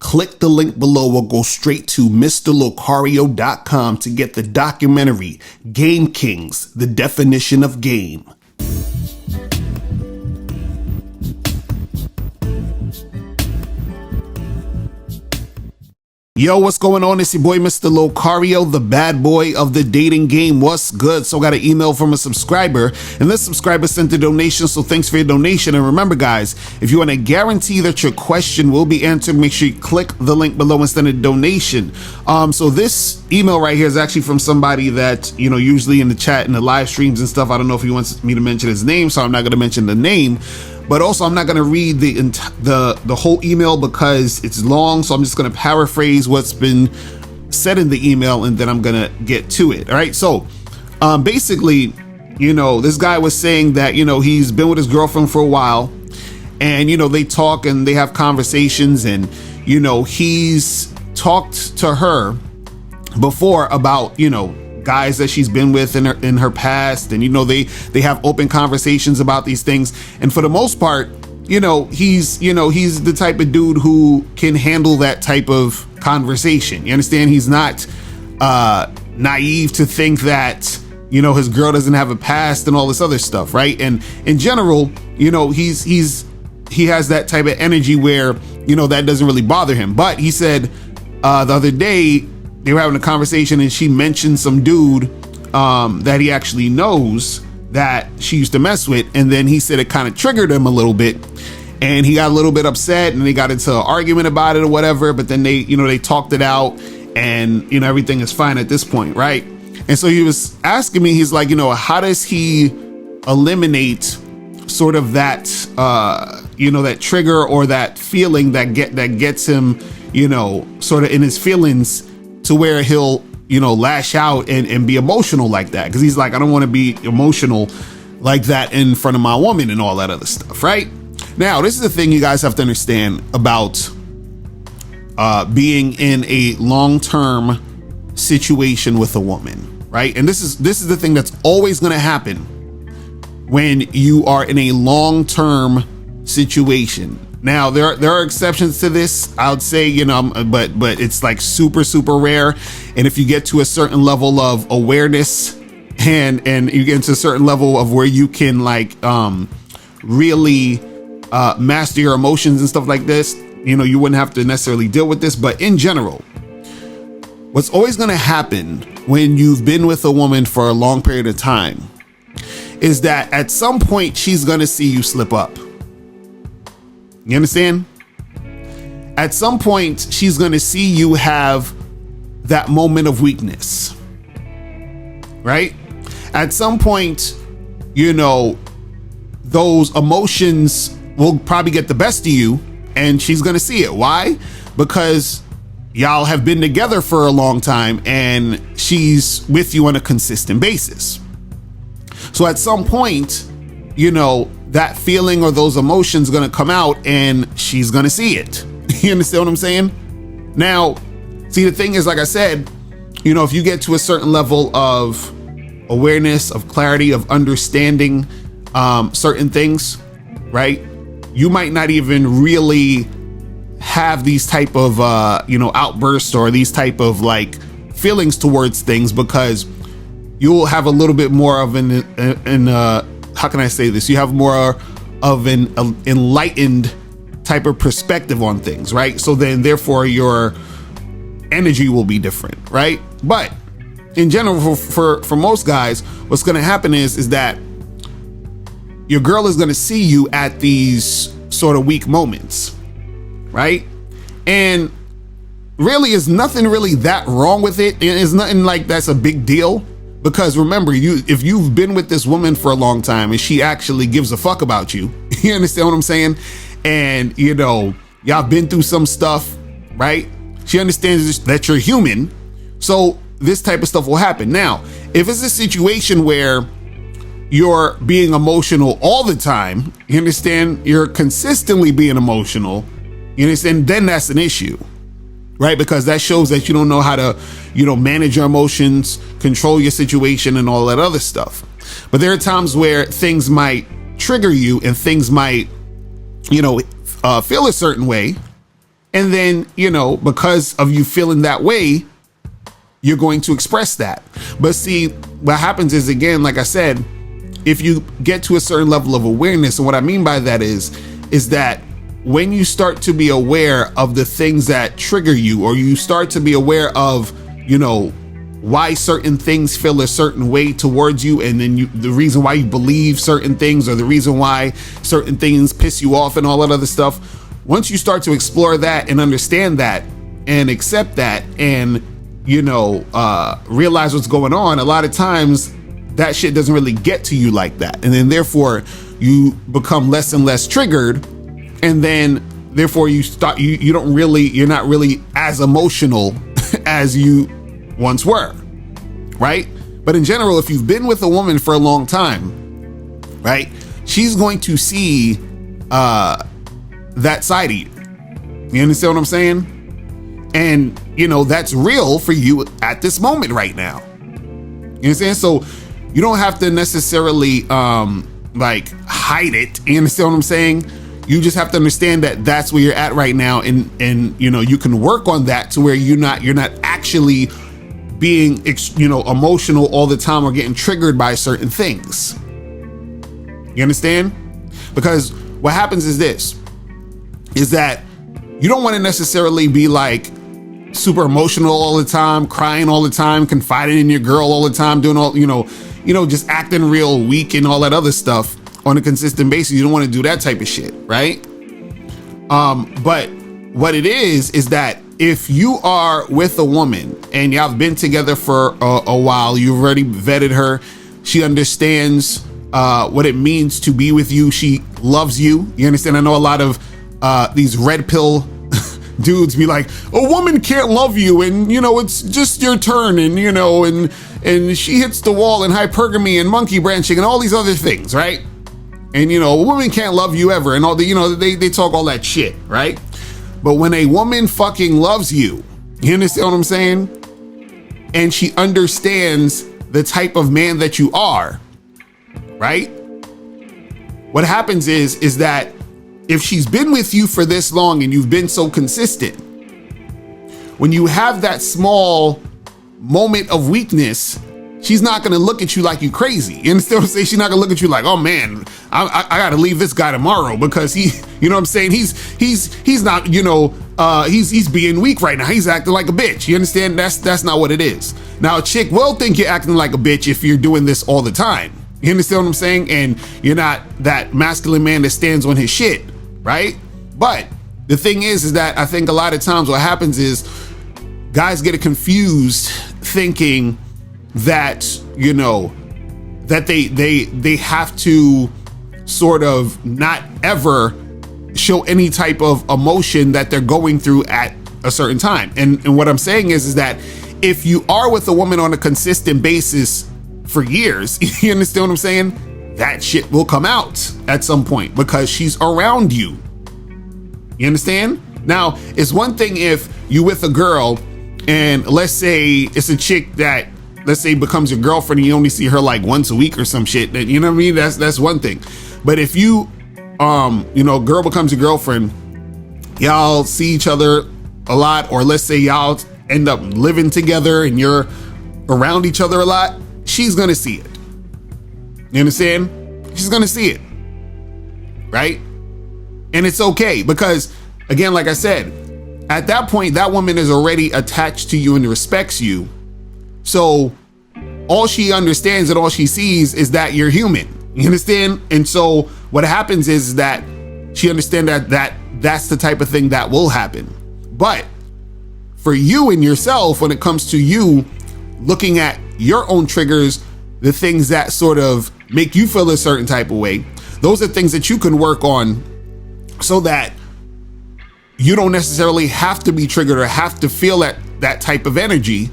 click the link below or go straight to mr.locario.com to get the documentary Game Kings, The Definition of Game. Yo, what's going on? It's your boy, Mr. Locario, the bad boy of the dating game. What's good? So I got an email from a subscriber, and this subscriber sent a donation, so thanks for your donation. And remember, guys, if you want to guarantee that your question will be answered, make sure you click the link below and send a donation. So this email right here is actually from somebody that, you know, usually in the chat and the live streams and stuff, I don't know if he wants me to mention his name, so I'm not going to mention the name. But also, I'm not going to read the whole email because it's long, so I'm just going to paraphrase what's been said in the email, and then I'm going to get to it. All right, so basically, you know, this guy was saying that, you know, he's been with his girlfriend for a while, and, you know, they talk and they have conversations, and, you know, he's talked to her before about, you know, guys that she's been with in her past, and, you know, they have open conversations about these things, and for the most part, you know, he's the type of dude who can handle that type of conversation. You understand? He's not naive to think that, you know, his girl doesn't have a past and all this other stuff, right? And in general, you know, he has that type of energy where, you know, that doesn't really bother him. But he said the other day they were having a conversation, and she mentioned some dude that he actually knows that she used to mess with, and then he said it kind of triggered him a little bit, and he got a little bit upset, and they got into an argument about it or whatever. But then they talked it out, and, you know, everything is fine at this point, right? And so he was asking me, he's like, you know, how does he eliminate sort of that you know, that trigger or that feeling that gets him, you know, sort of in his feelings, to where he'll, you know, lash out and be emotional like that? Because he's like, I don't want to be emotional like that in front of my woman and all that other stuff, right? Now, this is the thing you guys have to understand about being in a long-term situation with a woman, right? And this is the thing that's always going to happen when you are in a long-term situation. Now, there are exceptions to this, I would say, you know, but it's like super, super rare. And if you get to a certain level of awareness and you get to a certain level of where you can like really master your emotions and stuff like this, you know, you wouldn't have to necessarily deal with this. But in general, what's always going to happen when you've been with a woman for a long period of time is that at some point she's going to see you slip up. You understand? At some point, she's going to see you have that moment of weakness, right? At some point, you know, those emotions will probably get the best of you, and she's going to see it. Why? Because y'all have been together for a long time, and she's with you on a consistent basis. So at some point, you know, that feeling or those emotions going to come out, and she's going to see it. You understand what I'm saying? Now, see, the thing is, like I said, you know, if you get to a certain level of awareness, of clarity, of understanding certain things, right, you might not even really have these type of, you know, outbursts or these type of like feelings towards things, because you'll have a little bit more of how can I say this? You have more of an enlightened type of perspective on things, right? So then therefore your energy will be different, right? But in general, for most guys, what's going to happen is that your girl is going to see you at these sort of weak moments, right? And really, is nothing really that wrong with it. It's nothing like that's a big deal. Because remember, if you've been with this woman for a long time and she actually gives a fuck about you, you understand what I'm saying? And, you know, y'all been through some stuff, right? She understands that you're human. So this type of stuff will happen. Now, if it's a situation where you're being emotional all the time, you understand, you're consistently being emotional, you understand, then that's an issue. Right? Because that shows that you don't know how to, you know, manage your emotions, control your situation, and all that other stuff. But there are times where things might trigger you and things might, you know, feel a certain way, And then, because of you feeling that way, you're going to express that. But see, what happens is, again, like I said, if you get to a certain level of awareness, and what I mean by that is that when you start to be aware of the things that trigger you, or you start to be aware of, why certain things feel a certain way towards you, and then the reason why you believe certain things, or the reason why certain things piss you off and all that other stuff, once you start to explore that and understand that and accept that and realize what's going on, a lot of times that shit doesn't really get to you like that, and then therefore you become less and less triggered, and then therefore you're not really as emotional as you once were, right? But in general, if you've been with a woman for a long time, right, she's going to see that side of you. You understand what I'm saying? And that's real for you at this moment right now. You understand? So you don't have to necessarily hide it. You understand what I'm saying? You just have to understand that that's where you're at right now, and you can work on that to where you're not actually being emotional all the time or getting triggered by certain things. You understand? Because what happens is that you don't want to necessarily be like super emotional all the time, crying all the time, confiding in your girl all the time, doing all just acting real weak and all that other stuff on a consistent basis. You don't want to do that type of shit, right? But what it is that if you are with a woman and y'all have been together for a while, you've already vetted her, she understands what it means to be with you, she loves you. You understand? I know a lot of these red pill dudes be like, a woman can't love you, and it's just your turn, and and she hits the wall, and hypergamy, and monkey branching, and all these other things, right? And a woman can't love you ever, and all the they talk all that shit, right? But when a woman fucking loves you, you understand what I'm saying? And she understands the type of man that you are, right? What happens is that if she's been with you for this long and you've been so consistent, when you have that small moment of weakness, she's not going to look at you like you crazy. You understand what I'm saying? She's not going to look at you like, oh man, I got to leave this guy tomorrow because he, you know what I'm saying? He's not, he's being weak right now. He's acting like a bitch. You understand? That's not what it is. Now a chick will think you're acting like a bitch if you're doing this all the time. You understand what I'm saying? And you're not that masculine man that stands on his shit, right? But the thing is that I think a lot of times what happens is guys get confused thinking that, that they have to sort of not ever show any type of emotion that they're going through at a certain time. And what I'm saying is that if you are with a woman on a consistent basis for years, you understand what I'm saying? That shit will come out at some point because she's around you. You understand? Now, it's one thing if you with a girl and let's say it's a chick that, let's say, becomes your girlfriend and you only see her like once a week or some shit, then, you know what I mean? That's one thing. But if you, girl becomes your girlfriend, y'all see each other a lot, or let's say y'all end up living together and you're around each other a lot, she's gonna see it. You understand? She's gonna see it, right? And it's okay because, again, like I said, at that point, that woman is already attached to you and respects you. So all she understands and all she sees is that you're human. You understand? And so what happens is that she understands that that's the type of thing that will happen. But for you and yourself, when it comes to you looking at your own triggers, the things that sort of make you feel a certain type of way, those are things that you can work on so that you don't necessarily have to be triggered or have to feel that type of energy,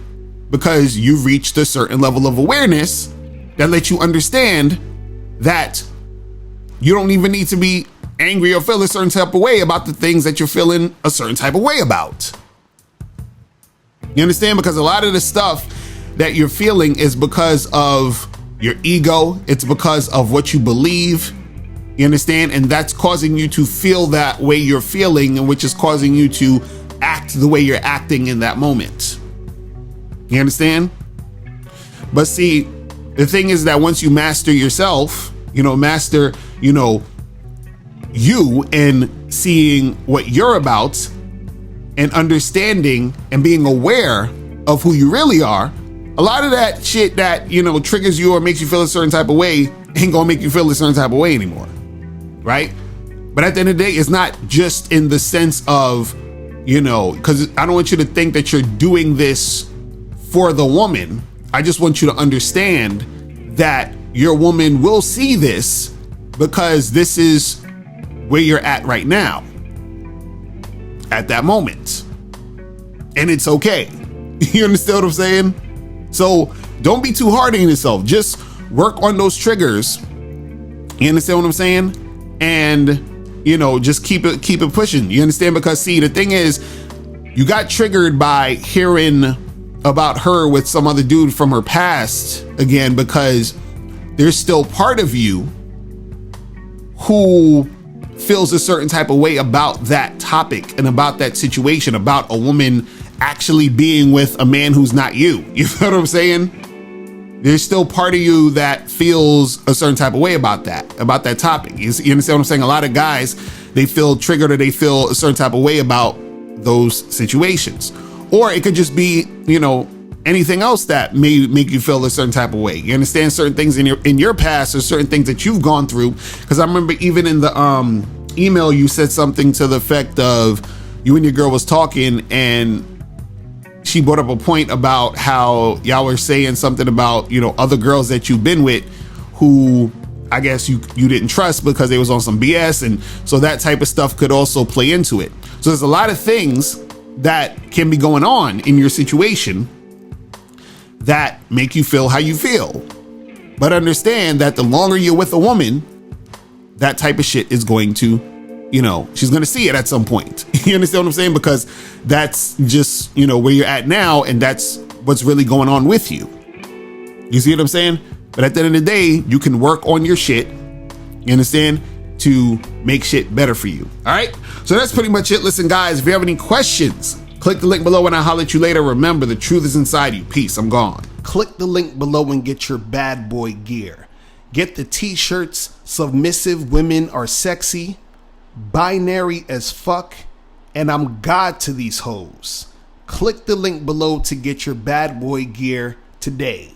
because you've reached a certain level of awareness that lets you understand that you don't even need to be angry or feel a certain type of way about the things that you're feeling a certain type of way about. You understand? Because a lot of the stuff that you're feeling is because of your ego. It's because of what you believe. You understand? And that's causing you to feel that way you're feeling, and which is causing you to act the way you're acting in that moment. You understand? But see, the thing is that once you master yourself, master, you and seeing what you're about and understanding and being aware of who you really are, a lot of that shit that, triggers you or makes you feel a certain type of way ain't gonna make you feel a certain type of way anymore. Right? But at the end of the day, it's not just in the sense of, because I don't want you to think that you're doing this for the woman. I just want you to understand that your woman will see this because this is where you're at right now, at that moment. And it's okay. You understand what I'm saying? So don't be too hard on yourself. Just work on those triggers. You understand what I'm saying? And just keep it pushing. You understand? Because see, the thing is, you got triggered by hearing about her with some other dude from her past again, because there's still part of you who feels a certain type of way about that topic and about that situation, about a woman actually being with a man who's not you. You know what I'm saying? There's still part of you that feels a certain type of way about that topic. You understand what I'm saying? A lot of guys, they feel triggered or they feel a certain type of way about those situations. Or it could just be, anything else that may make you feel a certain type of way. You understand certain things in your past or certain things that you've gone through. Because I remember even in the email, you said something to the effect of you and your girl was talking and she brought up a point about how y'all were saying something about, other girls that you've been with who I guess you didn't trust because they was on some BS. And so that type of stuff could also play into it. So there's a lot of things that can be going on in your situation that make you feel how you feel. But understand that the longer you're with a woman, that type of shit is going to, she's going to see it at some point. You understand what I'm saying? Because that's just, where you're at now. And that's what's really going on with you. You see what I'm saying? But at the end of the day, you can work on your shit. You understand? To make shit better for you. All right. So that's pretty much it. Listen, guys, if you have any questions, click the link below and I'll holler at you later. Remember, the truth is inside you. Peace. I'm gone. Click the link below and get your bad boy gear. Get the t-shirts, Submissive Women Are Sexy, Binary as Fuck, and I'm God to These Hoes. Click the link below to get your bad boy gear today.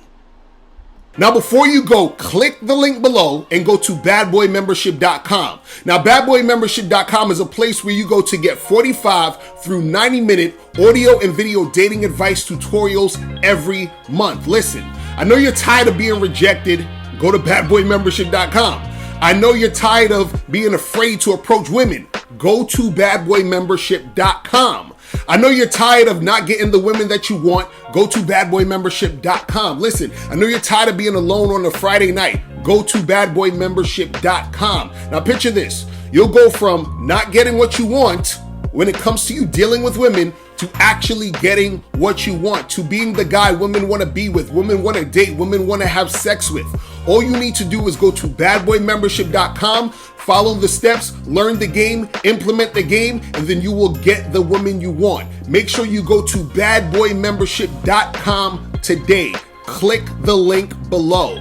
Now, before you go, click the link below and go to badboymembership.com. Now, badboymembership.com is a place where you go to get 45 through 90-minute audio and video dating advice tutorials every month. Listen, I know you're tired of being rejected. Go to badboymembership.com. I know you're tired of being afraid to approach women. Go to badboymembership.com. I know you're tired of not getting the women that you want. Go to badboymembership.com. Listen, I know you're tired of being alone on a Friday night. Go to badboymembership.com. Now picture this. You'll go from not getting what you want when it comes to you dealing with women to actually getting what you want, to being the guy women want to be with, women want to date, women want to have sex with. All you need to do is go to badboymembership.com, follow the steps, learn the game, implement the game, and then you will get the woman you want. Make sure you go to badboymembership.com today. Click the link below.